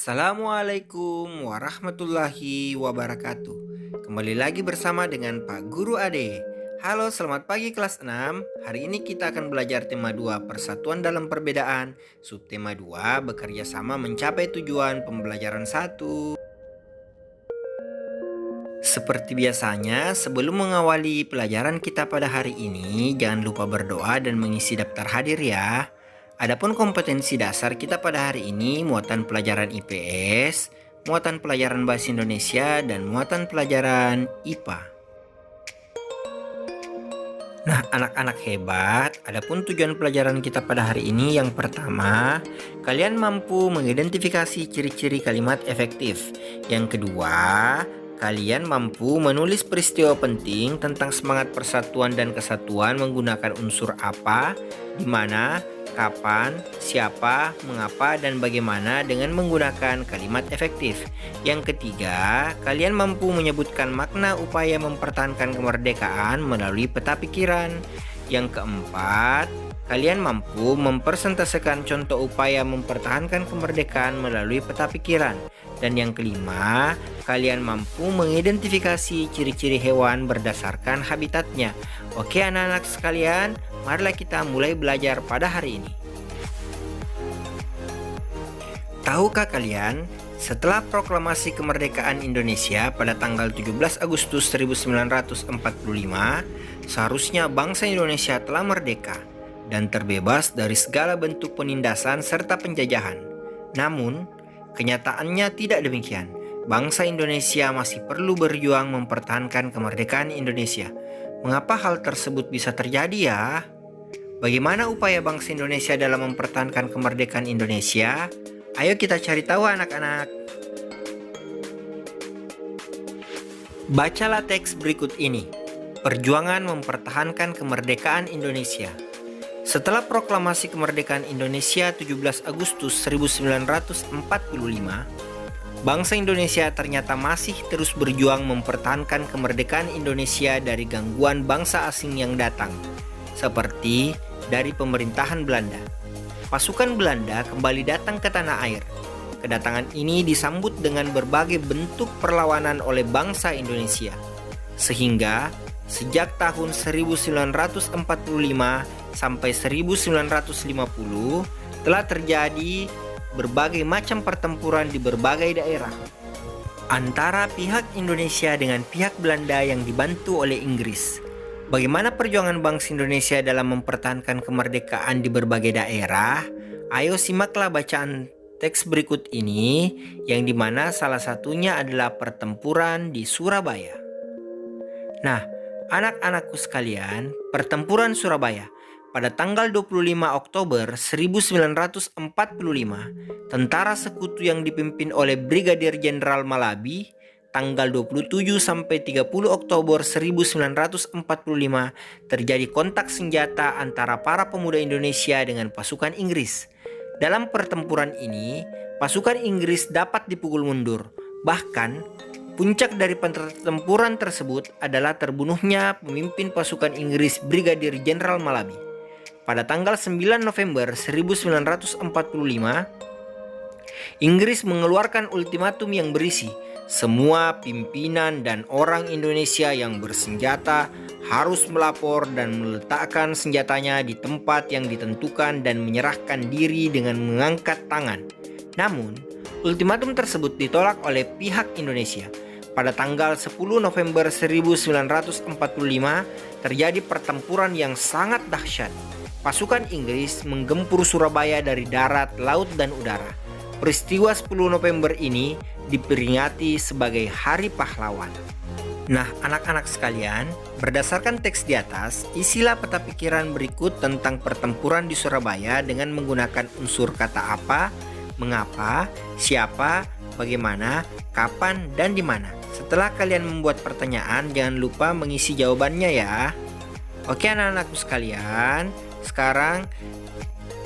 Assalamualaikum warahmatullahi wabarakatuh. Kembali lagi bersama dengan Pak Guru Ade. Halo, selamat pagi kelas 6. Hari ini kita akan belajar tema 2, Persatuan dalam Perbedaan. Subtema 2, bekerja sama mencapai tujuan pembelajaran 1. Seperti biasanya, sebelum mengawali pelajaran kita pada hari ini, jangan lupa berdoa dan mengisi daftar hadir ya. Adapun kompetensi dasar kita pada hari ini, muatan pelajaran IPS, muatan pelajaran Bahasa Indonesia, dan muatan pelajaran IPA. Nah, anak-anak hebat, adapun tujuan pelajaran kita pada hari ini yang pertama, kalian mampu mengidentifikasi ciri-ciri kalimat efektif. Yang kedua, kalian mampu menulis peristiwa penting tentang semangat persatuan dan kesatuan menggunakan unsur apa, di mana, kapan, siapa, mengapa, dan bagaimana dengan menggunakan kalimat efektif. Yang ketiga, kalian mampu menyebutkan makna upaya mempertahankan kemerdekaan melalui peta pikiran. Yang keempat, kalian mampu mempresentasikan contoh upaya mempertahankan kemerdekaan melalui peta pikiran. Dan yang kelima, kalian mampu mengidentifikasi ciri-ciri hewan berdasarkan habitatnya. Oke anak-anak sekalian, marilah kita mulai belajar pada hari ini. Tahukah kalian, setelah proklamasi kemerdekaan Indonesia pada tanggal 17 Agustus 1945, seharusnya bangsa Indonesia telah merdeka dan terbebas dari segala bentuk penindasan serta penjajahan. Namun, kenyataannya tidak demikian. Bangsa Indonesia masih perlu berjuang mempertahankan kemerdekaan Indonesia. Mengapa hal tersebut bisa terjadi ya? Bagaimana upaya bangsa Indonesia dalam mempertahankan kemerdekaan Indonesia? Ayo kita cari tahu anak-anak. Bacalah teks berikut ini. Perjuangan mempertahankan kemerdekaan Indonesia. Setelah proklamasi kemerdekaan Indonesia 17 Agustus 1945, bangsa Indonesia ternyata masih terus berjuang mempertahankan kemerdekaan Indonesia dari gangguan bangsa asing yang datang, seperti dari pemerintahan Belanda. Pasukan Belanda kembali datang ke tanah air. Kedatangan ini disambut dengan berbagai bentuk perlawanan oleh bangsa Indonesia. Sehingga sejak tahun 1945 sampai 1950 telah terjadi berbagai macam pertempuran di berbagai daerah antara pihak Indonesia dengan pihak Belanda yang dibantu oleh Inggris. Bagaimana perjuangan bangsa Indonesia dalam mempertahankan kemerdekaan di berbagai daerah? Ayo simaklah bacaan teks berikut ini, yang dimana salah satunya adalah pertempuran di Surabaya. Nah, anak-anakku sekalian, pertempuran Surabaya pada tanggal 25 Oktober 1945, tentara sekutu yang dipimpin oleh Brigadir Jenderal Malabi, tanggal 27 sampai 30 Oktober 1945 terjadi kontak senjata antara para pemuda Indonesia dengan pasukan Inggris. Dalam pertempuran ini, pasukan Inggris dapat dipukul mundur. Bahkan, puncak dari pertempuran tersebut adalah terbunuhnya pemimpin pasukan Inggris Brigadir Jenderal Malabi. Pada tanggal 9 November 1945, Inggris mengeluarkan ultimatum yang berisi, semua pimpinan dan orang Indonesia yang bersenjata harus melapor dan meletakkan senjatanya di tempat yang ditentukan dan menyerahkan diri dengan mengangkat tangan. Namun, ultimatum tersebut ditolak oleh pihak Indonesia. Pada tanggal 10 November 1945 terjadi pertempuran yang sangat dahsyat. Pasukan Inggris menggempur Surabaya dari darat, laut, dan udara. Peristiwa 10 November ini diperingati sebagai Hari Pahlawan. Nah, anak-anak sekalian, berdasarkan teks di atas, isilah peta pikiran berikut tentang pertempuran di Surabaya dengan menggunakan unsur kata apa, mengapa, siapa, bagaimana, kapan, dan di mana. Setelah kalian membuat pertanyaan, jangan lupa mengisi jawabannya ya. Oke anak-anakku sekalian, sekarang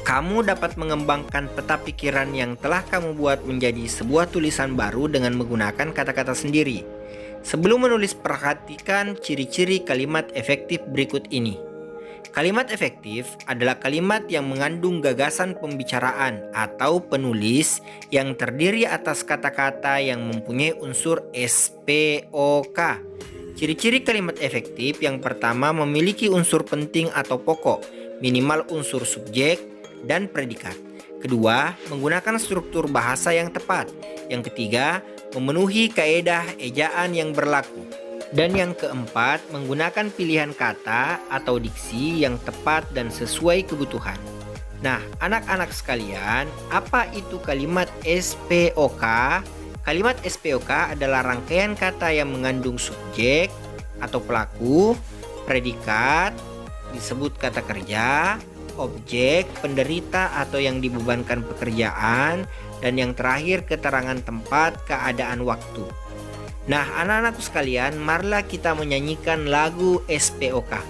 kamu dapat mengembangkan peta pikiran yang telah kamu buat menjadi sebuah tulisan baru dengan menggunakan kata-kata sendiri. Sebelum menulis, perhatikan ciri-ciri kalimat efektif berikut ini. Kalimat efektif adalah kalimat yang mengandung gagasan pembicaraan atau penulis yang terdiri atas kata-kata yang mempunyai unsur SPOK. Ciri-ciri kalimat efektif yang pertama memiliki unsur penting atau pokok, minimal unsur subjek dan predikat. Kedua, menggunakan struktur bahasa yang tepat. Yang ketiga, memenuhi kaedah ejaan yang berlaku. Dan yang keempat, menggunakan pilihan kata atau diksi yang tepat dan sesuai kebutuhan. Nah, anak-anak sekalian, apa itu kalimat SPOK? Kalimat SPOK adalah rangkaian kata yang mengandung subjek atau pelaku, predikat, disebut kata kerja, objek, penderita atau yang dibebankan pekerjaan, dan yang terakhir keterangan tempat, keadaan, waktu. Nah, anak-anakku sekalian, marilah kita menyanyikan lagu SPOK.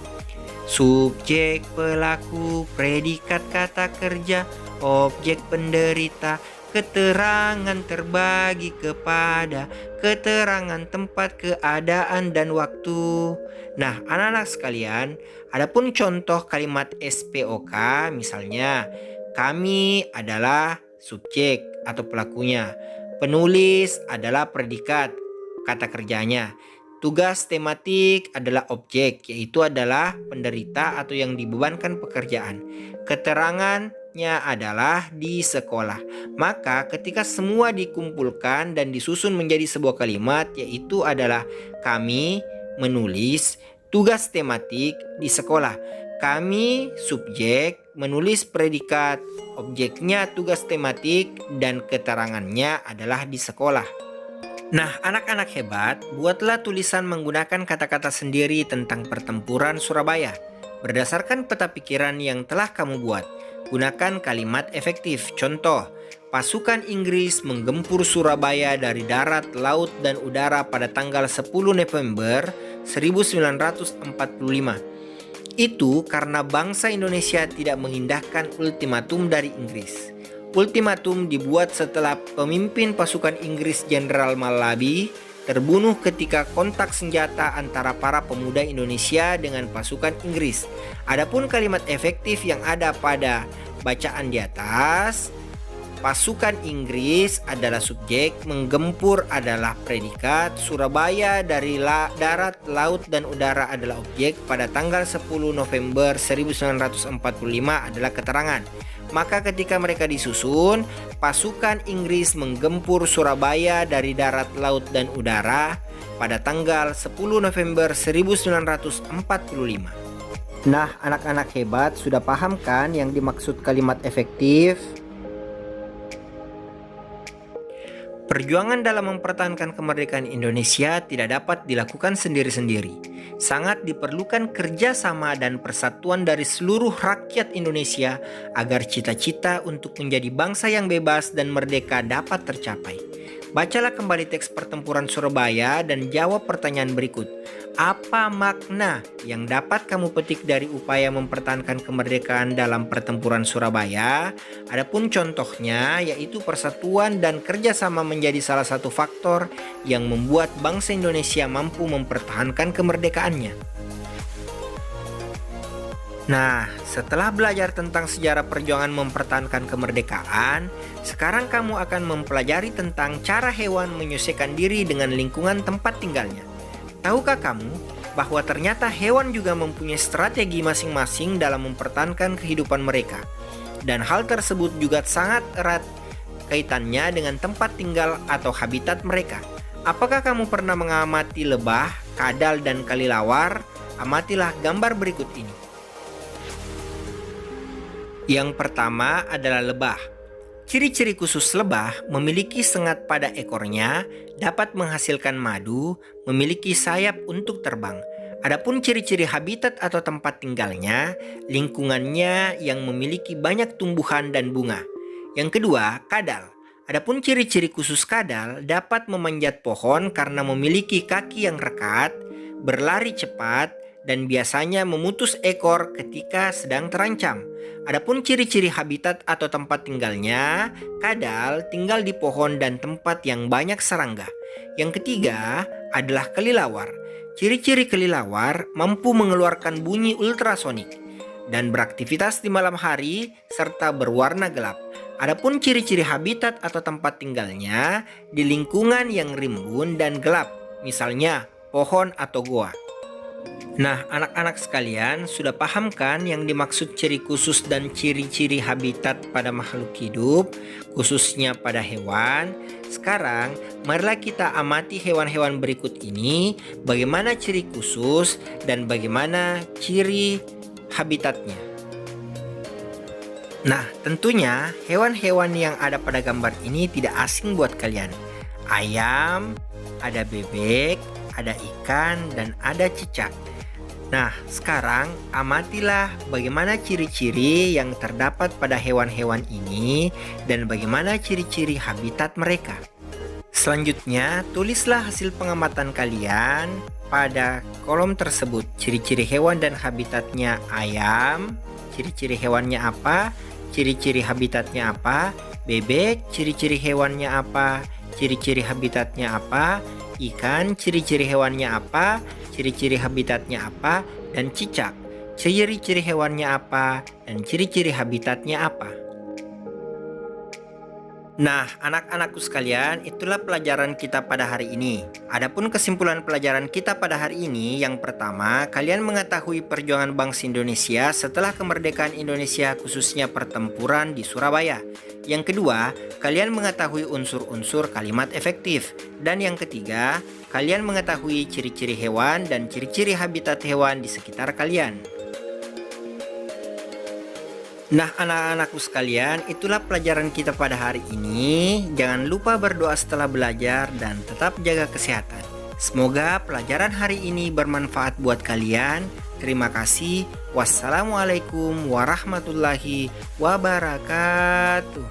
Subjek, pelaku, predikat, kata kerja, objek, penderita, keterangan terbagi kepada keterangan tempat, keadaan, dan waktu. Nah, anak-anak sekalian, adapun contoh kalimat SPOK, misalnya, kami adalah subjek atau pelakunya, penulis adalah predikat, kata kerjanya. Tugas tematik adalah objek, yaitu adalah penderita atau yang dibebankan pekerjaan. Keterangannya adalah di sekolah. Maka ketika semua dikumpulkan dan disusun menjadi sebuah kalimat, yaitu adalah kami menulis tugas tematik di sekolah. Kami subjek menulis predikat, objeknya tugas tematik, dan keterangannya adalah di sekolah. Nah, anak-anak hebat, buatlah tulisan menggunakan kata-kata sendiri tentang pertempuran Surabaya. Berdasarkan peta pikiran yang telah kamu buat, gunakan kalimat efektif. Contoh, pasukan Inggris menggempur Surabaya dari darat, laut, dan udara pada tanggal 10 November 1945. Itu karena bangsa Indonesia tidak mengindahkan ultimatum dari Inggris. Ultimatum dibuat setelah pemimpin pasukan Inggris Jenderal Malabi terbunuh ketika kontak senjata antara para pemuda Indonesia dengan pasukan Inggris. Adapun kalimat efektif yang ada pada bacaan di atas, pasukan Inggris adalah subjek, menggempur adalah predikat, Surabaya dari darat, laut, dan udara adalah objek, pada tanggal 10 November 1945 adalah keterangan. Maka ketika mereka disusun, pasukan Inggris menggempur Surabaya dari darat, laut, dan udara pada tanggal 10 November 1945. Nah, anak-anak hebat, sudah paham kan yang dimaksud kalimat efektif? Perjuangan dalam mempertahankan kemerdekaan Indonesia tidak dapat dilakukan sendiri-sendiri. Sangat diperlukan kerjasama dan persatuan dari seluruh rakyat Indonesia agar cita-cita untuk menjadi bangsa yang bebas dan merdeka dapat tercapai. Bacalah kembali teks pertempuran Surabaya dan jawab pertanyaan berikut. Apa makna yang dapat kamu petik dari upaya mempertahankan kemerdekaan dalam pertempuran Surabaya? Adapun contohnya yaitu persatuan dan kerjasama menjadi salah satu faktor yang membuat bangsa Indonesia mampu mempertahankan kemerdekaannya. Nah, setelah belajar tentang sejarah perjuangan mempertahankan kemerdekaan, sekarang kamu akan mempelajari tentang cara hewan menyesuaikan diri dengan lingkungan tempat tinggalnya. Tahukah kamu bahwa ternyata hewan juga mempunyai strategi masing-masing dalam mempertahankan kehidupan mereka? Dan hal tersebut juga sangat erat kaitannya dengan tempat tinggal atau habitat mereka. Apakah kamu pernah mengamati lebah, kadal, dan kelelawar? Amatilah gambar berikut ini. Yang pertama adalah lebah. Ciri-ciri khusus lebah memiliki sengat pada ekornya, dapat menghasilkan madu, memiliki sayap untuk terbang. Adapun ciri-ciri habitat atau tempat tinggalnya, lingkungannya yang memiliki banyak tumbuhan dan bunga. Yang kedua, kadal. Adapun ciri-ciri khusus kadal dapat memanjat pohon karena memiliki kaki yang rekat, berlari cepat, dan biasanya memutus ekor ketika sedang terancam. Adapun ciri-ciri habitat atau tempat tinggalnya, kadal tinggal di pohon dan tempat yang banyak serangga. Yang ketiga adalah kelelawar. Ciri-ciri kelelawar mampu mengeluarkan bunyi ultrasonik. dan beraktivitas di malam hari serta berwarna gelap. Adapun ciri-ciri habitat atau tempat tinggalnya di lingkungan yang rimbun dan gelap, misalnya pohon atau goa. Nah, anak-anak sekalian, sudah paham kan yang dimaksud ciri khusus dan ciri-ciri habitat pada makhluk hidup, khususnya pada hewan? Sekarang, marilah kita amati hewan-hewan berikut ini, bagaimana ciri khusus dan bagaimana ciri habitatnya. Nah, tentunya hewan-hewan yang ada pada gambar ini tidak asing buat kalian. Ayam, ada bebek, ada ikan, dan ada cicak. Nah, sekarang amatilah bagaimana ciri-ciri yang terdapat pada hewan-hewan ini dan bagaimana ciri-ciri habitat mereka. Selanjutnya, tulislah hasil pengamatan kalian pada kolom tersebut. Ciri-ciri hewan dan habitatnya ayam, ciri-ciri hewannya apa, ciri-ciri habitatnya apa, bebek, ciri-ciri hewannya apa, ciri-ciri habitatnya apa, ikan, ciri-ciri hewannya apa, ciri-ciri habitatnya apa, dan cicak, ciri-ciri hewannya apa, dan ciri-ciri habitatnya apa. Nah, anak-anakku sekalian, itulah pelajaran kita pada hari ini. Adapun kesimpulan pelajaran kita pada hari ini, yang pertama, kalian mengetahui perjuangan bangsa Indonesia setelah kemerdekaan Indonesia, khususnya pertempuran di Surabaya. Yang kedua, kalian mengetahui unsur-unsur kalimat efektif. Dan yang ketiga, kalian mengetahui ciri-ciri hewan dan ciri-ciri habitat hewan di sekitar kalian. Nah, anak-anakku sekalian, itulah pelajaran kita pada hari ini. Jangan lupa berdoa setelah belajar dan tetap jaga kesehatan. Semoga pelajaran hari ini bermanfaat buat kalian. Terima kasih. Wassalamualaikum warahmatullahi wabarakatuh.